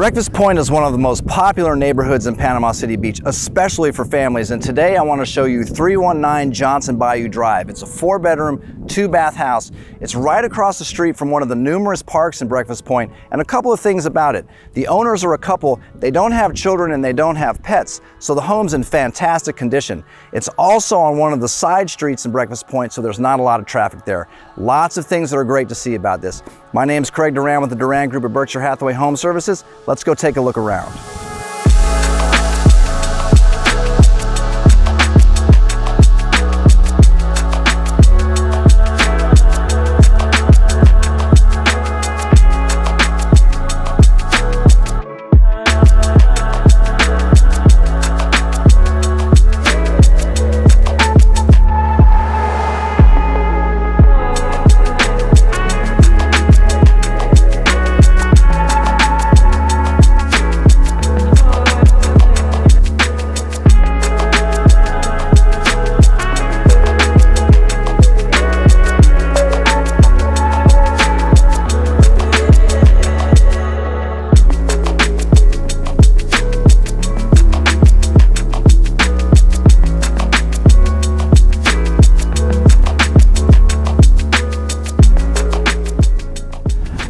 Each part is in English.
Breakfast Point is one of the most popular neighborhoods in Panama City Beach, especially for families. And today I want to show you 319 Johnson Bayou Drive. It's a 4-bedroom, 2-bath house. It's right across the street from one of the numerous parks in Breakfast Point, and a couple of things about it. The owners are a couple, they don't have children and they don't have pets, so the home's in fantastic condition. It's also on one of the side streets in Breakfast Point, so there's not a lot of traffic there. Lots of things that are great to see about this. My name's Craig Duran with the Duran Group at Berkshire Hathaway Home Services. Let's go take a look around.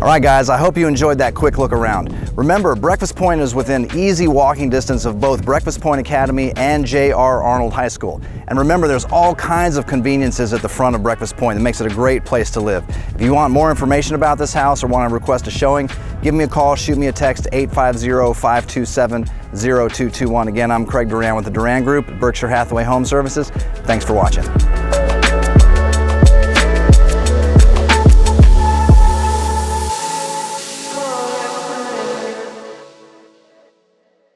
All right guys, I hope you enjoyed that quick look around. Remember, Breakfast Point is within easy walking distance of both Breakfast Point Academy and J.R. Arnold High School. And remember, there's all kinds of conveniences at the front of Breakfast Point that makes it a great place to live. If you want more information about this house or want to request a showing, give me a call, shoot me a text to 850-527-0221. Again, I'm Craig Duran with the Duran Group at Berkshire Hathaway Home Services. Thanks for watching.